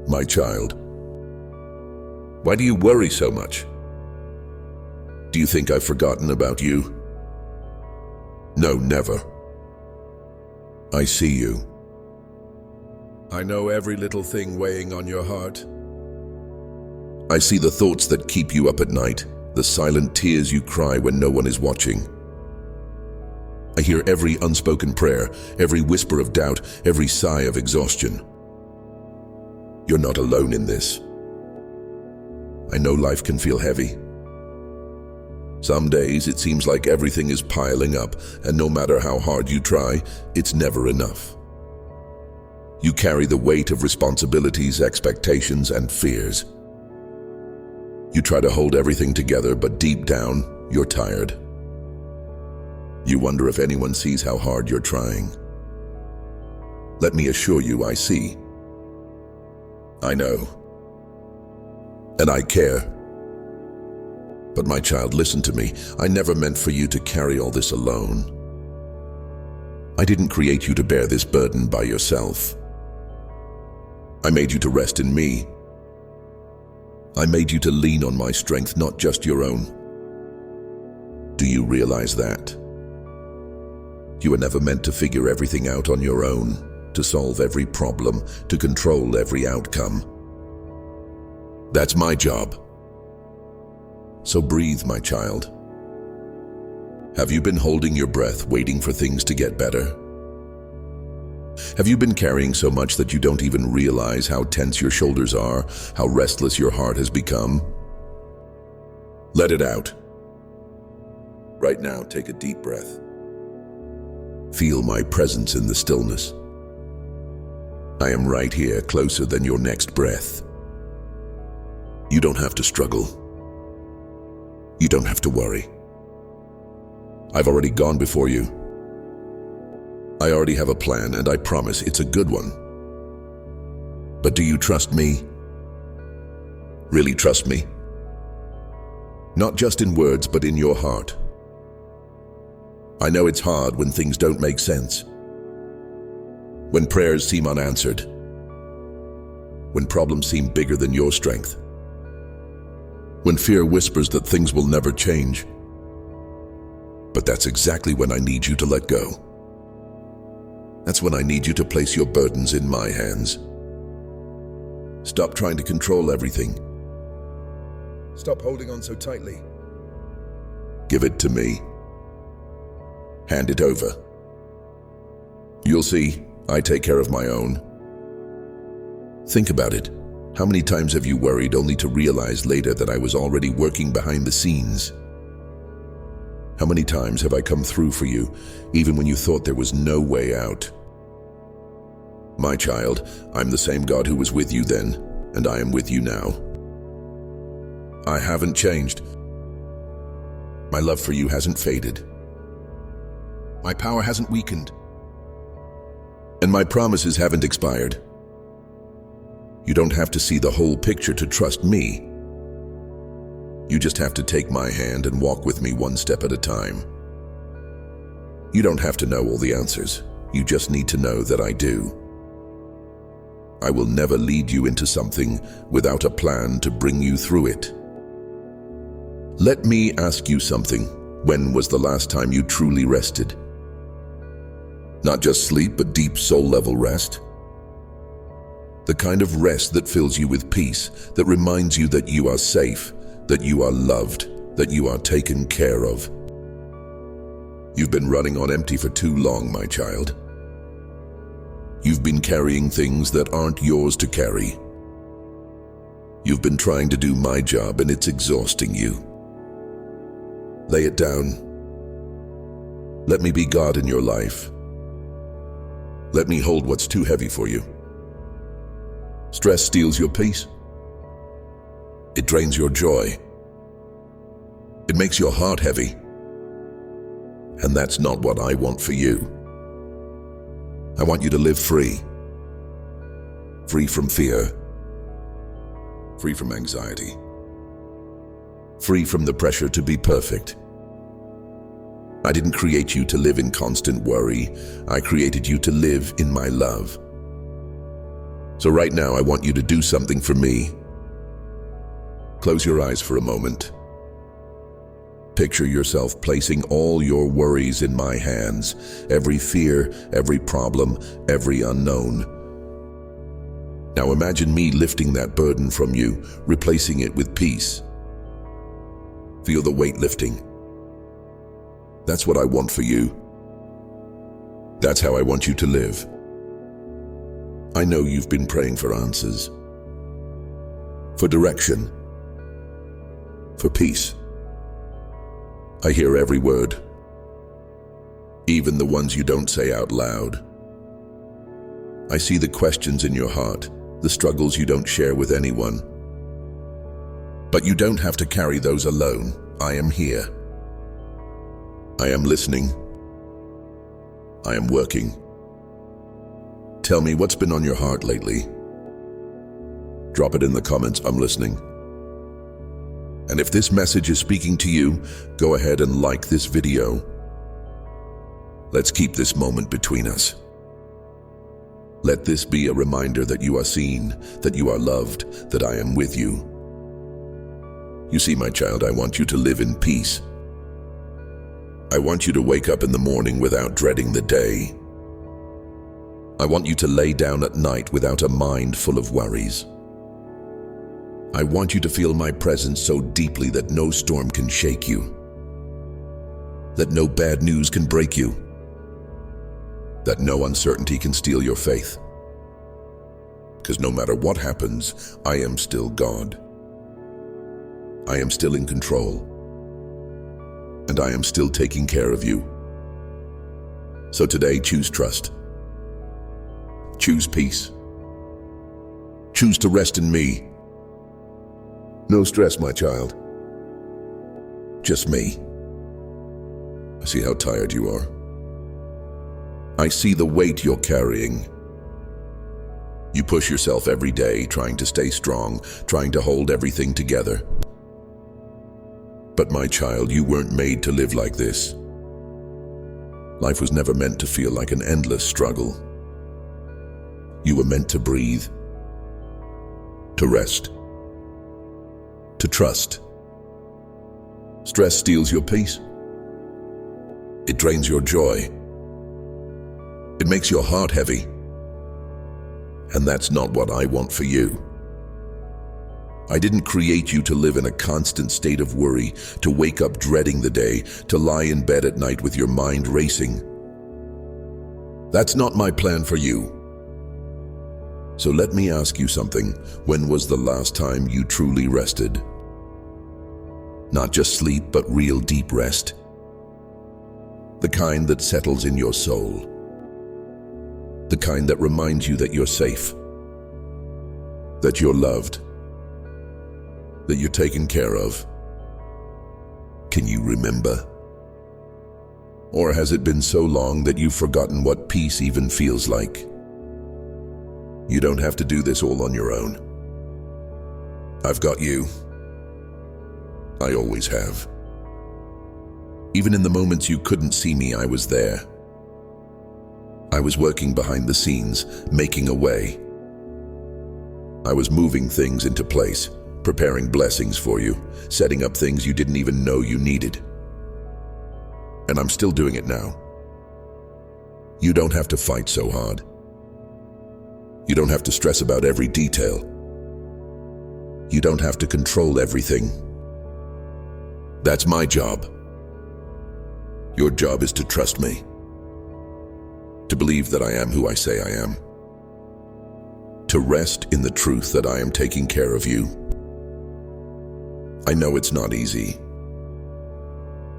My child, why do you worry so much? Do you think I've forgotten about you? No, never. I see you. I know every little thing weighing on your heart. I see the thoughts that keep you up at night, the silent tears you cry when no one is watching. I hear every unspoken prayer, every whisper of doubt, every sigh of exhaustion. You're not alone in this. I know life can feel heavy. Some days it seems like everything is piling up, and no matter how hard you try, it's never enough. You carry the weight of responsibilities, expectations, and fears. You try to hold everything together, but deep down, you're tired. You wonder if anyone sees how hard you're trying. Let me assure you, I see. I know. And I care. But my child, listen to me. I never meant for you to carry all this alone. I didn't create you to bear this burden by yourself. I made you to rest in me. I made you to lean on my strength, not just your own. Do you realize that? You were never meant to figure everything out on your own, to solve every problem, to control every outcome. That's my job. So breathe, my child. Have you been holding your breath, waiting for things to get better? Have you been carrying so much that you don't even realize how tense your shoulders are, how restless your heart has become? Let it out. Right now, take a deep breath. Feel my presence in the stillness. I am right here, closer than your next breath. You don't have to struggle. You don't have to worry. I've already gone before you. I already have a plan, and I promise it's a good one. But do you trust me? Really trust me? Not just in words, but in your heart. I know it's hard when things don't make sense. When prayers seem unanswered. When problems seem bigger than your strength. When fear whispers that things will never change. But that's exactly when I need you to let go. That's when I need you to place your burdens in my hands. Stop trying to control everything. Stop holding on so tightly. Give it to me. Hand it over. You'll see, I take care of my own. Think about it. How many times have you worried only to realize later that I was already working behind the scenes? How many times have I come through for you, even when you thought there was no way out? My child, I'm the same God who was with you then, and I am with you now. I haven't changed. My love for you hasn't faded. My power hasn't weakened. And my promises haven't expired. You don't have to see the whole picture to trust me. You just have to take my hand and walk with me one step at a time. You don't have to know all the answers. You just need to know that I do. I will never lead you into something without a plan to bring you through it. Let me ask you something. When was the last time you truly rested? Not just sleep, but deep soul-level rest. The kind of rest that fills you with peace, that reminds you that you are safe, that you are loved, that you are taken care of. You've been running on empty for too long, my child. You've been carrying things that aren't yours to carry. You've been trying to do my job, and it's exhausting you. Lay it down. Let me be God in your life. Let me hold what's too heavy for you. Stress steals your peace. It drains your joy. It makes your heart heavy. And that's not what I want for you. I want you to live free. Free from fear. Free from anxiety. Free from the pressure to be perfect. I didn't create you to live in constant worry. I created you to live in my love. So right now, I want you to do something for me. Close your eyes for a moment. Picture yourself placing all your worries in my hands, every fear, every problem, every unknown. Now imagine me lifting that burden from you, replacing it with peace. Feel the weight lifting. That's what I want for you. That's how I want you to live. I know you've been praying for answers, for direction, for peace. I hear every word, even the ones you don't say out loud. I see the questions in your heart, the struggles you don't share with anyone. But you don't have to carry those alone. I am here. I am listening. I am working. Tell me what's been on your heart lately. Drop it in the comments. I'm listening. And if this message is speaking to you, go ahead and like this video. Let's keep this moment between us. Let this be a reminder that you are seen, that you are loved, that I am with you. You see, my child, I want you to live in peace. I want you to wake up in the morning without dreading the day. I want you to lay down at night without a mind full of worries. I want you to feel my presence so deeply that no storm can shake you, that no bad news can break you, that no uncertainty can steal your faith. Because no matter what happens, I am still God. I am still in control, and I am still taking care of you. So today, choose trust. Choose peace. Choose to rest in me. No stress, my child. Just me. I see how tired you are. I see the weight you're carrying. You push yourself every day, trying to stay strong, trying to hold everything together. But my child, you weren't made to live like this. Life was never meant to feel like an endless struggle. You were meant to breathe, to rest, to trust. Stress steals your peace. It drains your joy. It makes your heart heavy. And that's not what I want for you. I didn't create you to live in a constant state of worry, to wake up dreading the day, to lie in bed at night with your mind racing. That's not my plan for you. So let me ask you something. When was the last time you truly rested? Not just sleep, but real deep rest. The kind that settles in your soul. The kind that reminds you that you're safe, that you're loved, that you're taken care of. Can you remember? Or has it been so long that you've forgotten what peace even feels like? You don't have to do this all on your own. I've got you. I always have. Even in the moments you couldn't see me, I was there. I was working behind the scenes, making a way. I was moving things into place, preparing blessings for you, setting up things you didn't even know you needed. And I'm still doing it now. You don't have to fight so hard. You don't have to stress about every detail. You don't have to control everything. That's my job. Your job is to trust me, to believe that I am who I say I am, to rest in the truth that I am taking care of you. I know it's not easy.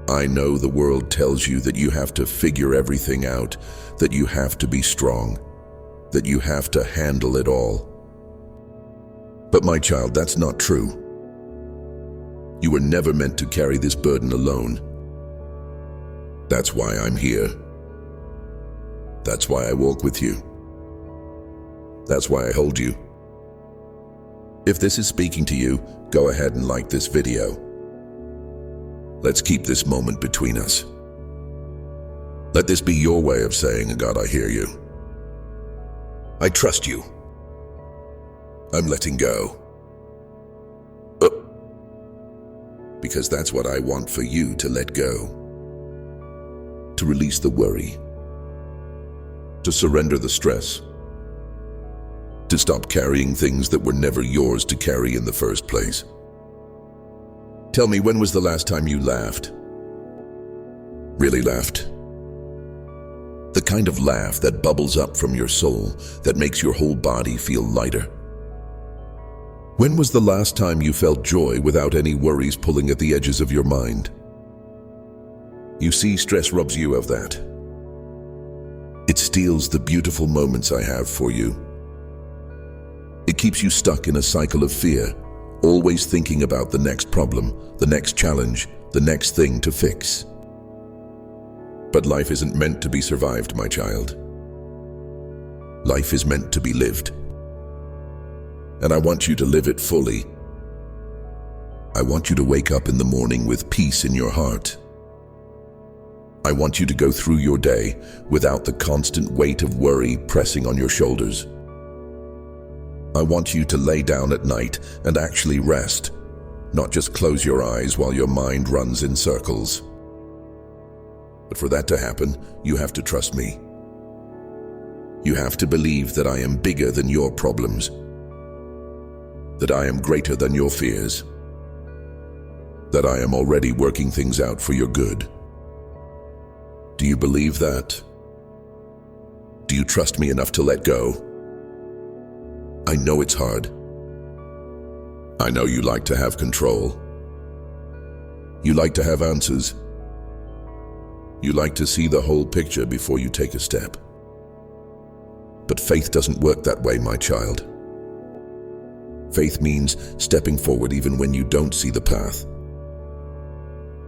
I know the world tells you that you have to figure everything out, that you have to be strong, that you have to handle it all. But my child, that's not true. You were never meant to carry this burden alone. That's why I'm here. That's why I walk with you. That's why I hold you. If this is speaking to you, go ahead and like this video. Let's keep this moment between us. Let this be your way of saying, God, I hear you. I trust you. I'm letting go. Because that's what I want for you to let go. To release the worry. To surrender the stress. To stop carrying things that were never yours to carry in the first place. Tell me, when was the last time you laughed? Really laughed? The kind of laugh that bubbles up from your soul, that makes your whole body feel lighter. When was the last time you felt joy without any worries pulling at the edges of your mind? You see, stress robs you of that. It steals the beautiful moments I have for you. It keeps you stuck in a cycle of fear, always thinking about the next problem, the next challenge, the next thing to fix. But life isn't meant to be survived, my child. Life is meant to be lived. And I want you to live it fully. I want you to wake up in the morning with peace in your heart. I want you to go through your day without the constant weight of worry pressing on your shoulders. I want you to lay down at night and actually rest, not just close your eyes while your mind runs in circles. But for that to happen, you have to trust me. You have to believe that I am bigger than your problems, that I am greater than your fears, that I am already working things out for your good. Do you believe that? Do you trust me enough to let go? I know it's hard. I know you like to have control. You like to have answers. You like to see the whole picture before you take a step. But faith doesn't work that way, my child. Faith means stepping forward even when you don't see the path.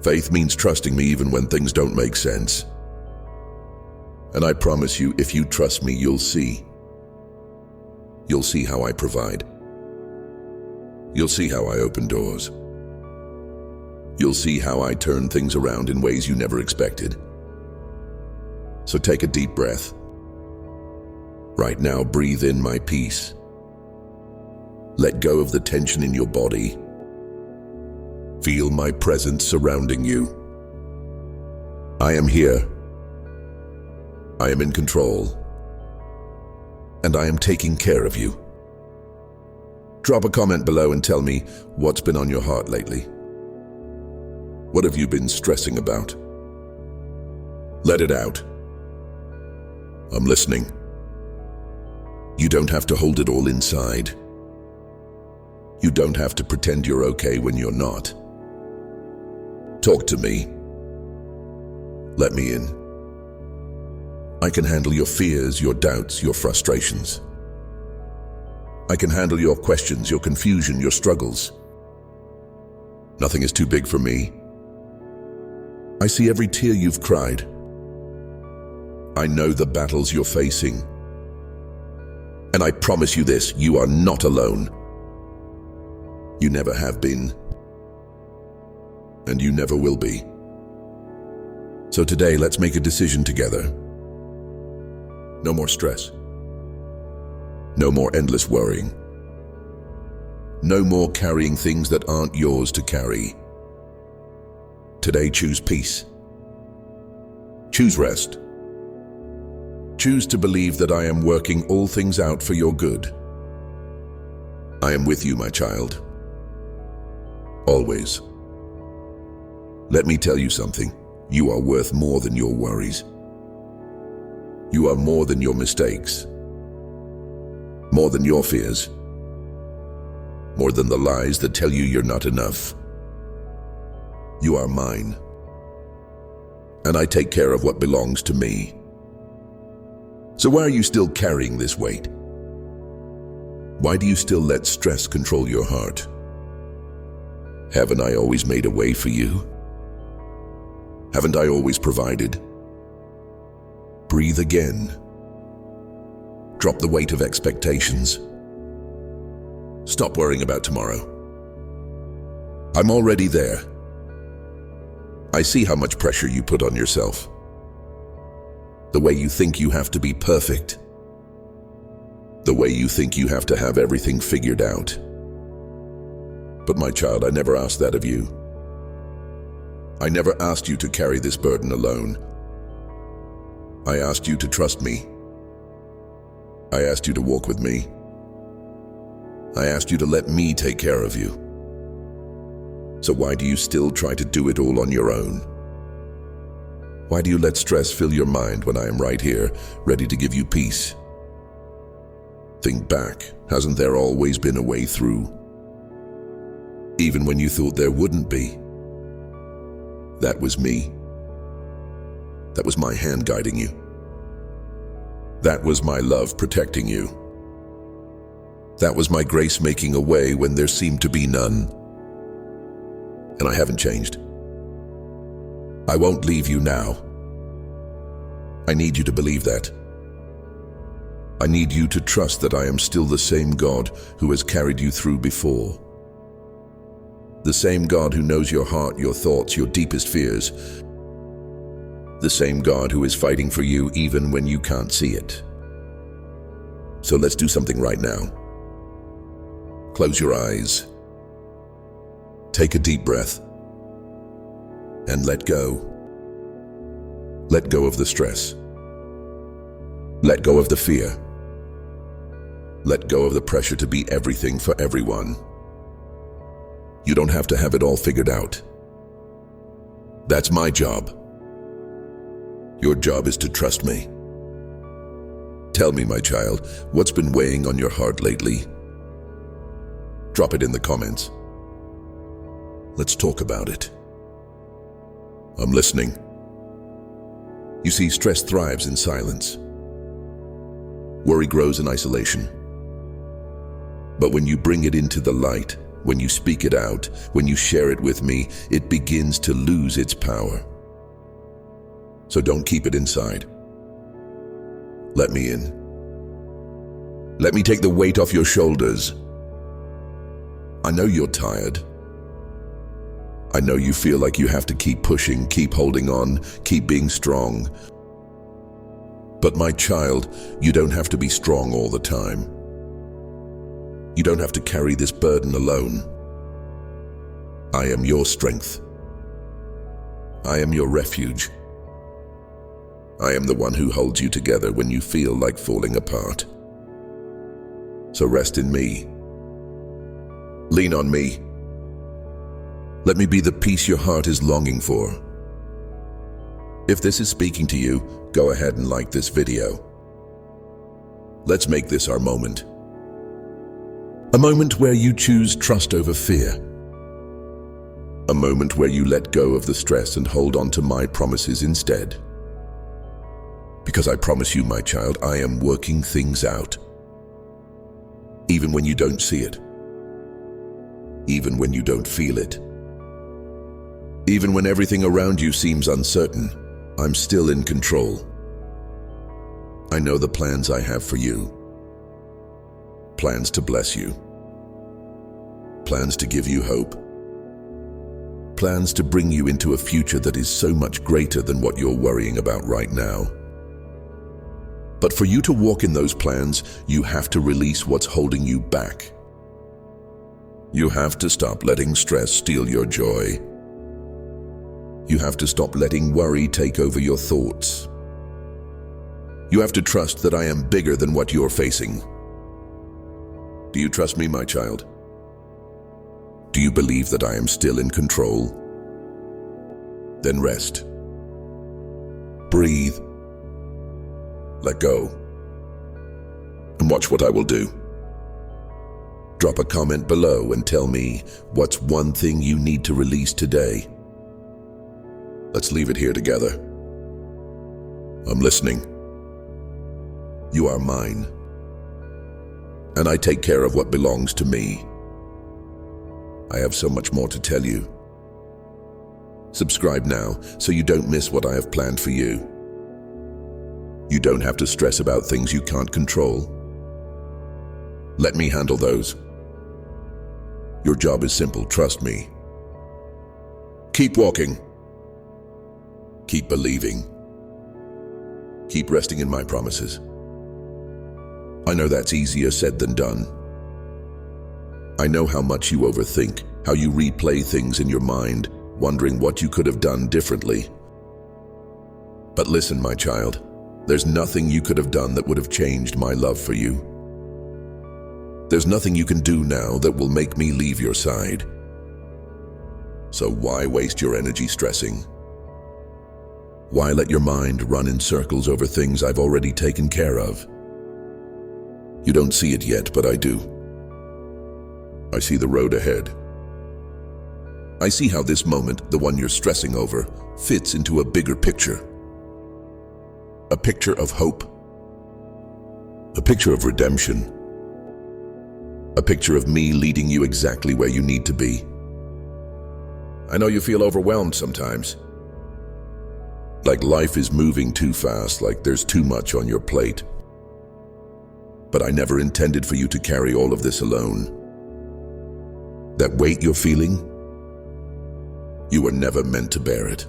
Faith means trusting me even when things don't make sense. And I promise you, if you trust me, you'll see. You'll see how I provide. You'll see how I open doors. You'll see how I turn things around in ways you never expected. So take a deep breath. Right now, breathe in my peace. Let go of the tension in your body. Feel my presence surrounding you. I am here. I am in control. And I am taking care of you. Drop a comment below and tell me what's been on your heart lately. What have you been stressing about? Let it out. I'm listening. You don't have to hold it all inside. You don't have to pretend you're okay when you're not. Talk to me. Let me in. I can handle your fears, your doubts, your frustrations. I can handle your questions, your confusion, your struggles. Nothing is too big for me. I see every tear you've cried. I know the battles you're facing. And I promise you this, you are not alone. You never have been. And you never will be. So today, let's make a decision together. No more stress. No more endless worrying. No more carrying things that aren't yours to carry. Today, choose peace. Choose rest. Choose to believe that I am working all things out for your good. I am with you, my child. Always. Let me tell you something. You are worth more than your worries. You are more than your mistakes. More than your fears. More than the lies that tell you you're not enough. You are mine. And I take care of what belongs to me. So why are you still carrying this weight? Why do you still let stress control your heart? Haven't I always made a way for you? Haven't I always provided? Breathe again. Drop the weight of expectations. Stop worrying about tomorrow. I'm already there. I see how much pressure you put on yourself. The way you think you have to be perfect. The way you think you have to have everything figured out. But my child, I never asked that of you. I never asked you to carry this burden alone. I asked you to trust me. I asked you to walk with me. I asked you to let me take care of you. So why do you still try to do it all on your own? Why do you let stress fill your mind when I am right here, ready to give you peace? Think back. Hasn't there always been a way through? Even when you thought there wouldn't be. That was me. That was my hand guiding you. That was my love protecting you. That was my grace making a way when there seemed to be none. And I haven't changed. I won't leave you now. I need you to believe that. I need you to trust that I am still the same God who has carried you through before. The same God who knows your heart, your thoughts, your deepest fears. The same God who is fighting for you even when you can't see it. So let's do something right now. Close your eyes. Take a deep breath. And let go. Let go of the stress. Let go of the fear. Let go of the pressure to be everything for everyone. You don't have to have it all figured out. That's my job. Your job is to trust me. Tell me, my child, what's been weighing on your heart lately? Drop it in the comments. Let's talk about it. I'm listening. You see, stress thrives in silence. Worry grows in isolation. But when you bring it into the light, when you speak it out, when you share it with me, it begins to lose its power. So don't keep it inside. Let me in. Let me take the weight off your shoulders. I know you're tired. I know you feel like you have to keep pushing, keep holding on, keep being strong. But my child, you don't have to be strong all the time. You don't have to carry this burden alone. I am your strength. I am your refuge. I am the one who holds you together when you feel like falling apart. So rest in me. Lean on me. Let me be the peace your heart is longing for. If this is speaking to you, go ahead and like this video. Let's make this our moment. A moment where you choose trust over fear. A moment where you let go of the stress and hold on to my promises instead. Because I promise you, my child, I am working things out. Even when you don't see it. Even when you don't feel it. Even when everything around you seems uncertain, I'm still in control. I know the plans I have for you. Plans to bless you. Plans to give you hope. Plans to bring you into a future that is so much greater than what you're worrying about right now. But for you to walk in those plans, you have to release what's holding you back. You have to stop letting stress steal your joy. You have to stop letting worry take over your thoughts. You have to trust that I am bigger than what you're facing. Do you trust me, my child? Do you believe that I am still in control? Then rest. Breathe. Let go. And watch what I will do. Drop a comment below and tell me what's one thing you need to release today. Let's leave it here together. I'm listening. You are mine. And I take care of what belongs to me. I have so much more to tell you. Subscribe now so you don't miss what I have planned for you. You don't have to stress about things you can't control. Let me handle those. Your job is simple, trust me. Keep walking. Keep believing. Keep resting in my promises. I know that's easier said than done. I know how much you overthink, how you replay things in your mind, wondering what you could have done differently. But listen, my child, there's nothing you could have done that would have changed my love for you. There's nothing you can do now that will make me leave your side. So why waste your energy stressing? Why let your mind run in circles over things I've already taken care of? You don't see it yet, but I do. I see the road ahead. I see how this moment, the one you're stressing over, fits into a bigger picture. A picture of hope. A picture of redemption. A picture of me leading you exactly where you need to be. I know you feel overwhelmed sometimes. Like life is moving too fast, like there's too much on your plate. But I never intended for you to carry all of this alone. That weight you're feeling, you were never meant to bear it.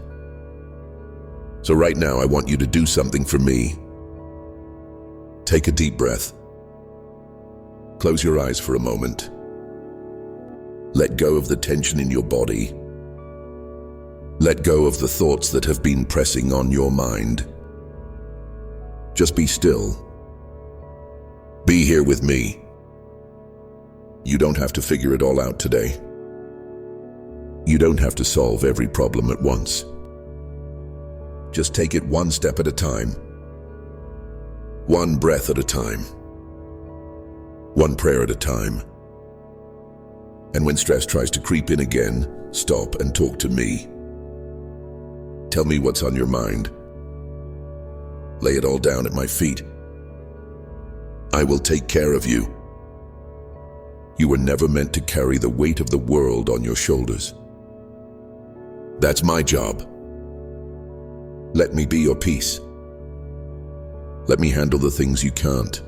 So right now, I want you to do something for me. Take a deep breath. Close your eyes for a moment. Let go of the tension in your body. Let go of the thoughts that have been pressing on your mind. Just be still. Be here with me. You don't have to figure it all out today. You don't have to solve every problem at once. Just take it one step at a time. One breath at a time. One prayer at a time. And when stress tries to creep in again, stop and talk to me. Tell me what's on your mind. Lay it all down at my feet. I will take care of you. You were never meant to carry the weight of the world on your shoulders. That's my job. Let me be your peace. Let me handle the things you can't.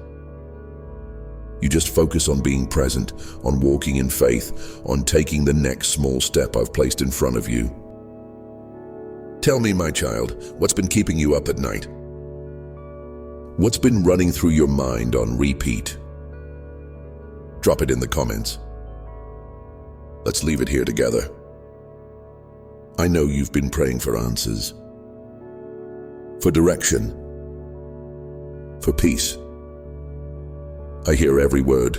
You just focus on being present, on walking in faith, on taking the next small step I've placed in front of you. Tell me, my child, what's been keeping you up at night? What's been running through your mind on repeat? Drop it in the comments. Let's leave it here together. I know you've been praying for answers, for direction, for peace. I hear every word,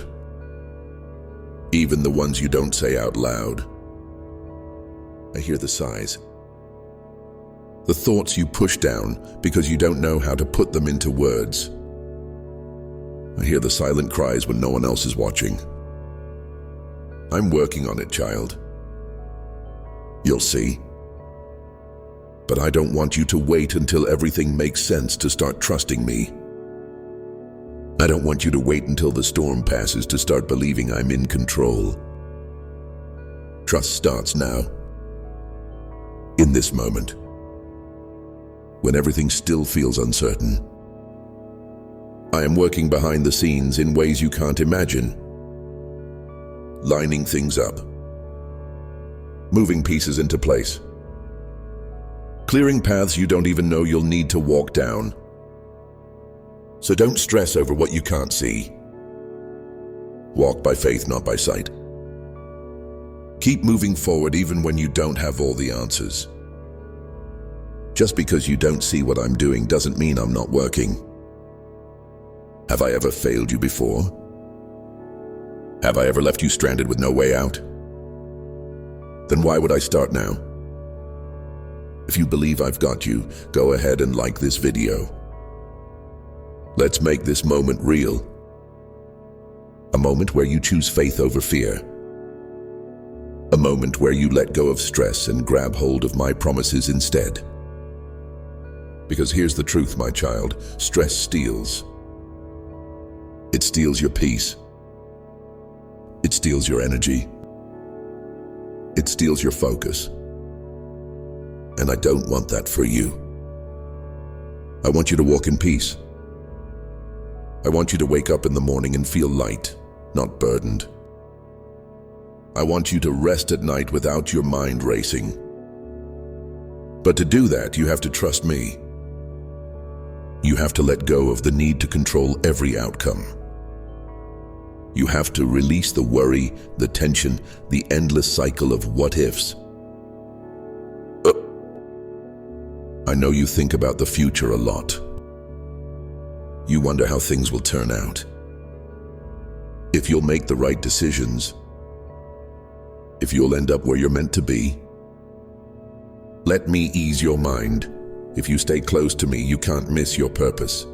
even the ones you don't say out loud. I hear the sighs, the thoughts you push down because you don't know how to put them into words. I hear the silent cries when no one else is watching. I'm working on it, child. You'll see. But I don't want you to wait until everything makes sense to start trusting me. I don't want you to wait until the storm passes to start believing I'm in control. Trust starts now. In this moment. When everything still feels uncertain. I am working behind the scenes in ways you can't imagine. Lining things up. Moving pieces into place. Clearing paths you don't even know you'll need to walk down. So don't stress over what you can't see. Walk by faith, not by sight. Keep moving forward even when you don't have all the answers. Just because you don't see what I'm doing doesn't mean I'm not working. Have I ever failed you before? Have I ever left you stranded with no way out? Then why would I start now? If you believe I've got you, go ahead and like this video. Let's make this moment real. A moment where you choose faith over fear. A moment where you let go of stress and grab hold of my promises instead. Because here's the truth, my child, stress steals. It steals your peace. It steals your energy. It steals your focus. And I don't want that for you. I want you to walk in peace. I want you to wake up in the morning and feel light, not burdened. I want you to rest at night without your mind racing. But to do that, you have to trust me. You have to let go of the need to control every outcome. You have to release the worry, the tension, the endless cycle of what-ifs. I know you think about the future a lot. You wonder how things will turn out. If you'll make the right decisions. If you'll end up where you're meant to be. Let me ease your mind. If you stay close to me, you can't miss your purpose.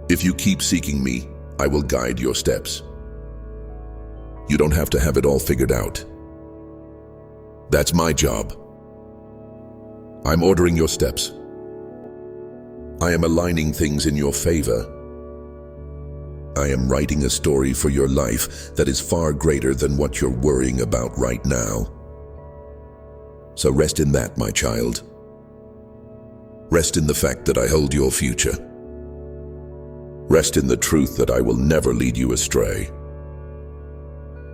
If you keep seeking me, I will guide your steps. You don't have to have it all figured out. That's my job. I'm ordering your steps. I am aligning things in your favor. I am writing a story for your life that is far greater than what you're worrying about right now. So rest in that, my child. Rest in the fact that I hold your future. Rest in the truth that I will never lead you astray.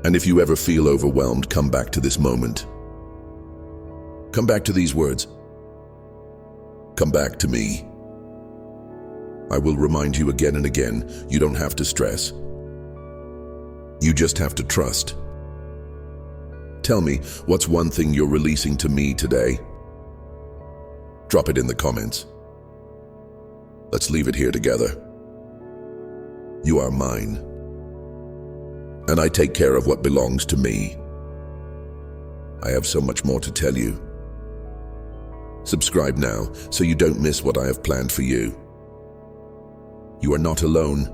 And if you ever feel overwhelmed, come back to this moment. Come back to these words. Come back to me. I will remind you again and again, you don't have to stress. You just have to trust. Tell me, what's one thing you're releasing to me today? Drop it in the comments. Let's leave it here together. You are mine. And I take care of what belongs to me. I have so much more to tell you. Subscribe now so you don't miss what I have planned for you. You are not alone.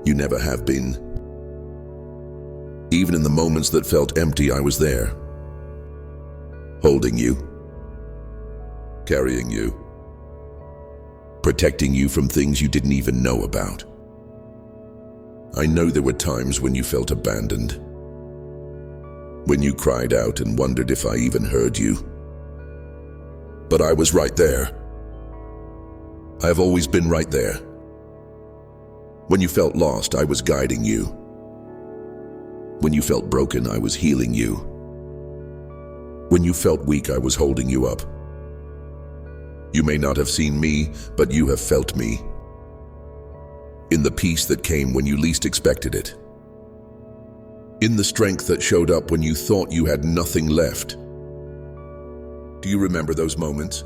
You never have been. Even in the moments that felt empty, I was there. Holding you. Carrying you. Protecting you from things you didn't even know about. I know there were times when you felt abandoned. When you cried out and wondered if I even heard you. But I was right there. I have always been right there. When you felt lost, I was guiding you. When you felt broken, I was healing you. When you felt weak, I was holding you up. You may not have seen me, but you have felt me. In the peace that came when you least expected it. In the strength that showed up when you thought you had nothing left. Do you remember those moments?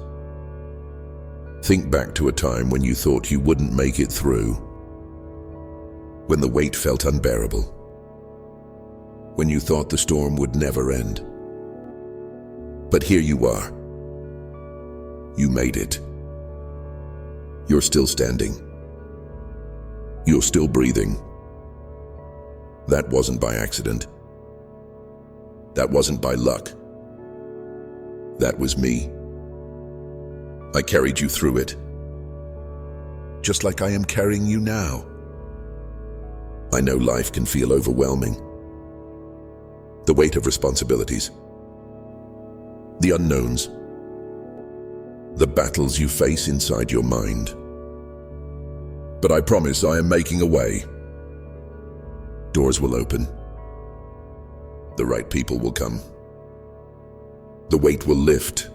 Think back to a time when you thought you wouldn't make it through. When the weight felt unbearable. When you thought the storm would never end. But here you are. You made it. You're still standing. You're still breathing. That wasn't by accident. That wasn't by luck. That was me. I carried you through it. Just like I am carrying you now. I know life can feel overwhelming. The weight of responsibilities. The unknowns. The battles you face inside your mind. But I promise I am making a way. Doors will open. The right people will come. The weight will lift.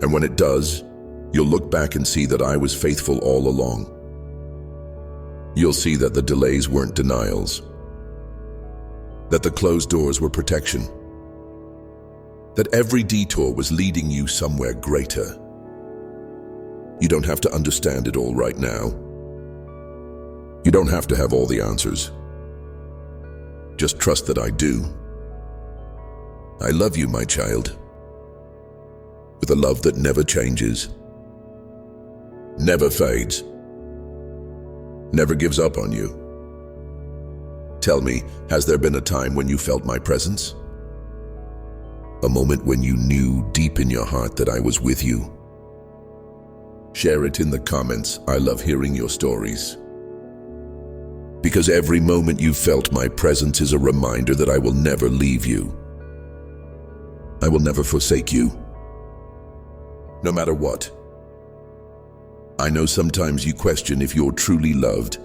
And when it does, you'll look back and see that I was faithful all along. You'll see that the delays weren't denials. That the closed doors were protection. That every detour was leading you somewhere greater. You don't have to understand it all right now. You don't have to have all the answers. Just trust that I do. I love you, my child. With a love that never changes. Never fades. Never gives up on you. Tell me, has there been a time when you felt my presence? A moment when you knew deep in your heart that I was with you? Share it in the comments. I love hearing your stories. Because every moment you felt my presence is a reminder that I will never leave you. I will never forsake you. No matter what. I know sometimes you question if you're truly loved.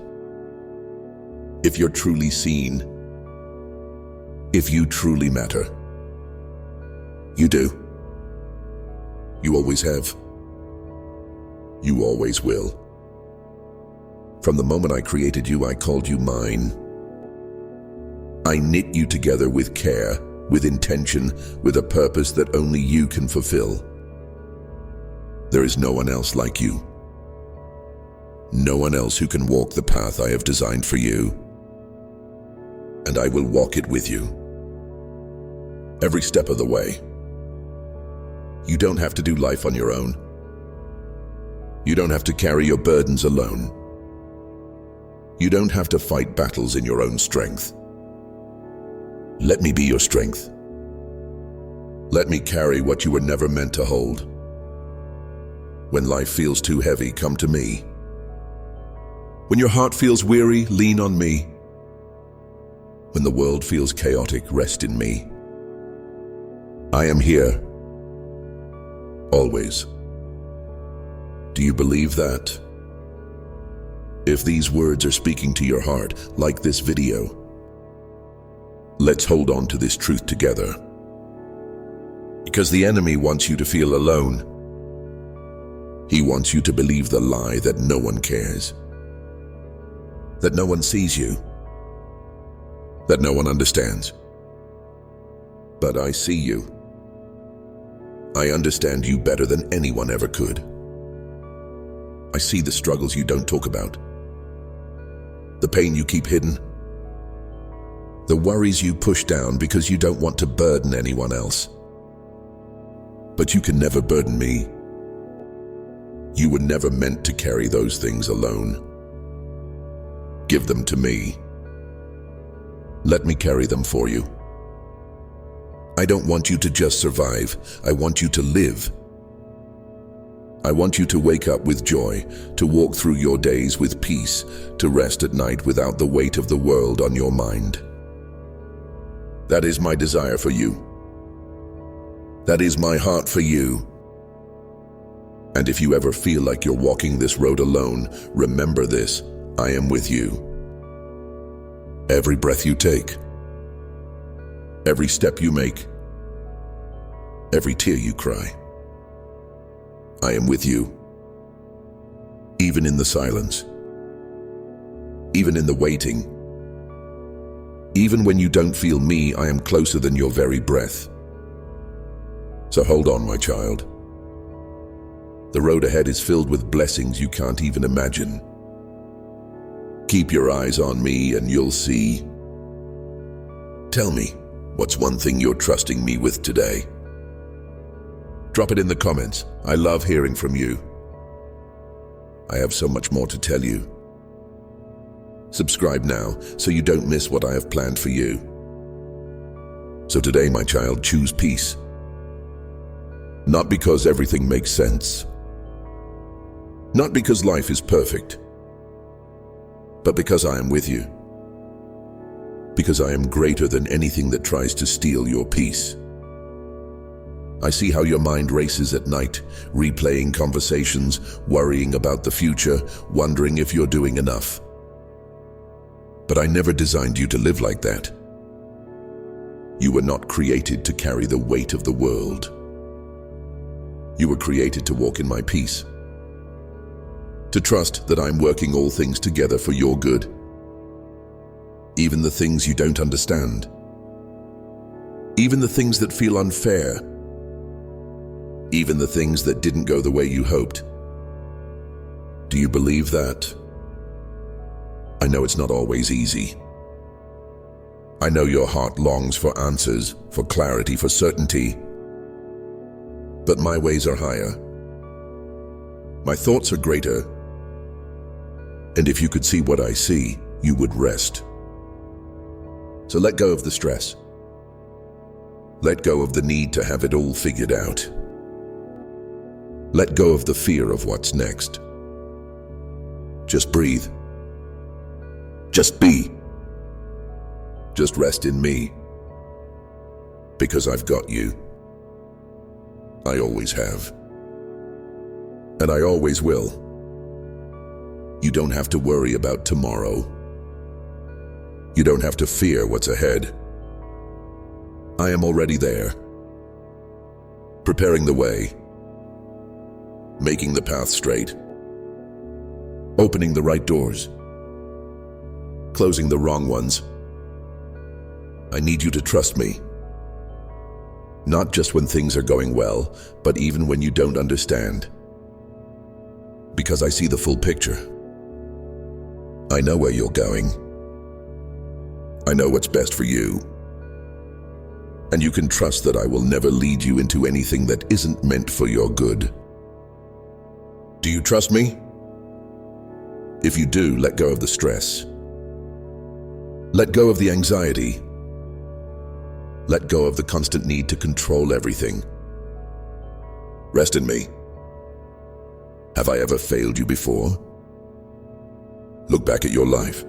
If you're truly seen. If you truly matter. You do. You always have. You always will. From the moment I created you, I called you mine. I knit you together with care, with intention, with a purpose that only you can fulfill. There is no one else like you. No one else who can walk the path I have designed for you. And I will walk it with you. Every step of the way. You don't have to do life on your own. You don't have to carry your burdens alone. You don't have to fight battles in your own strength. Let me be your strength. Let me carry what you were never meant to hold. When life feels too heavy, come to me. When your heart feels weary, lean on me. When the world feels chaotic, rest in me. I am here. Always. Do you believe that? If these words are speaking to your heart, like this video, let's hold on to this truth together. Because the enemy wants you to feel alone. He wants you to believe the lie that no one cares, that no one sees you, that no one understands. But I see you. I understand you better than anyone ever could. I see the struggles you don't talk about, the pain you keep hidden, the worries you push down because you don't want to burden anyone else. But you can never burden me. You were never meant to carry those things alone. Give them to me. Let me carry them for you. I don't want you to just survive. I want you to live. I want you to wake up with joy, to walk through your days with peace, to rest at night without the weight of the world on your mind. That is my desire for you. That is my heart for you. And if you ever feel like you're walking this road alone, remember this: I am with you. Every breath you take, every step you make, every tear you cry, I am with you. Even in the silence, even in the waiting, even when you don't feel me, I am closer than your very breath. So hold on, my child. The road ahead is filled with blessings you can't even imagine. Keep your eyes on me and you'll see. Tell me, what's one thing you're trusting me with today? Drop it in the comments. I love hearing from you. I have so much more to tell you. Subscribe now so you don't miss what I have planned for you. So today, my child, choose peace. Not because everything makes sense. Not because life is perfect. But because I am with you. Because I am greater than anything that tries to steal your peace. I see how your mind races at night, replaying conversations, worrying about the future, wondering if you're doing enough. But I never designed you to live like that. You were not created to carry the weight of the world. You were created to walk in my peace. To trust that I'm working all things together for your good. Even the things you don't understand. Even the things that feel unfair. Even the things that didn't go the way you hoped. Do you believe that? I know it's not always easy. I know your heart longs for answers, for clarity, for certainty. But my ways are higher. My thoughts are greater. And if you could see what I see, you would rest. So let go of the stress. Let go of the need to have it all figured out. Let go of the fear of what's next. Just breathe. Just be. Just rest in me. Because I've got you. I always have. And I always will. You don't have to worry about tomorrow. You don't have to fear what's ahead. I am already there. Preparing the way. Making the path straight. opening the right doors, closing the wrong ones. I need you to trust me. Not just when things are going well, but even when you don't understand. Because I see the full picture. I know where you're going. I know what's best for you. And you can trust that I will never lead you into anything that isn't meant for your good. Do you trust me? If you do, let go of the stress. Let go of the anxiety. Let go of the constant need to control everything. Rest in me. Have I ever failed you before? Look back at your life.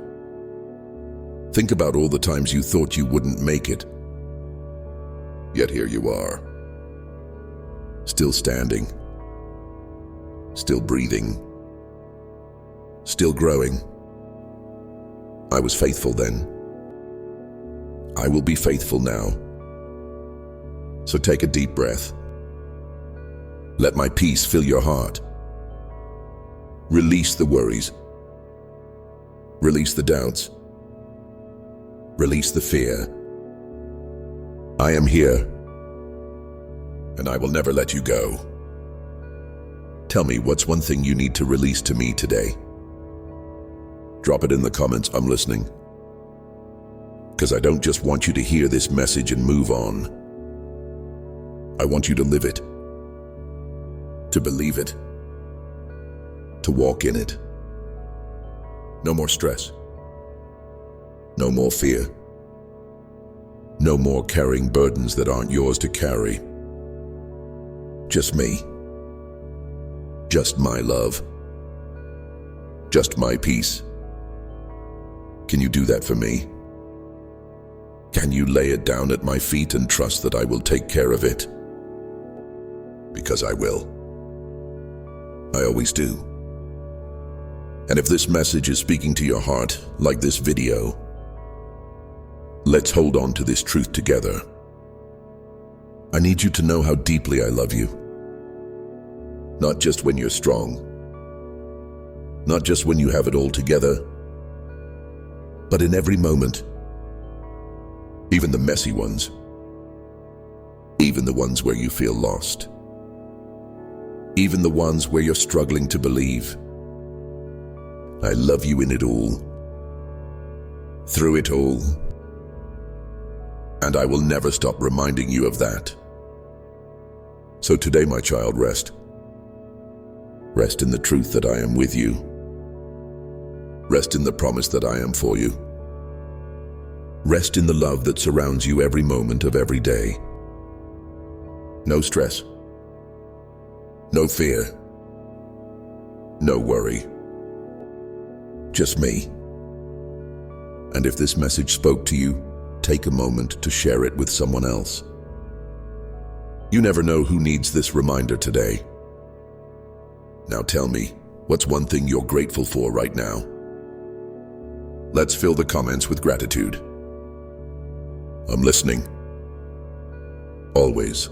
Think about all the times you thought you wouldn't make it. Yet here you are. Still standing. Still breathing. Still growing. I was faithful then. I will be faithful now. So take a deep breath. Let my peace fill your heart. Release the worries. Release the doubts. Release the fear. I am here, and I will never let you go. Tell me, what's one thing you need to release to me today? Drop it in the comments. I'm listening. Because I don't just want you to hear this message and move on. I want you to live it, to believe it, to walk in it. No more stress. No more fear. No more carrying burdens that aren't yours to carry. Just me. Just my love. Just my peace. Can you do that for me? Can you lay it down at my feet and trust that I will take care of it? Because I will. I always do. And if this message is speaking to your heart, like this video, let's hold on to this truth together. I need you to know how deeply I love you. Not just when you're strong. Not just when you have it all together. But in every moment. Even the messy ones. Even the ones where you feel lost. Even the ones where you're struggling to believe. I love you in it all. Through it all. And I will never stop reminding you of that. So today, my child, rest. Rest in the truth that I am with you. Rest in the promise that I am for you. Rest in the love that surrounds you every moment of every day. No stress. No fear. No worry. Just me. And if this message spoke to you, take a moment to share it with someone else. You never know who needs this reminder today. Now tell me, what's one thing you're grateful for right now? Let's fill the comments with gratitude. I'm listening. Always.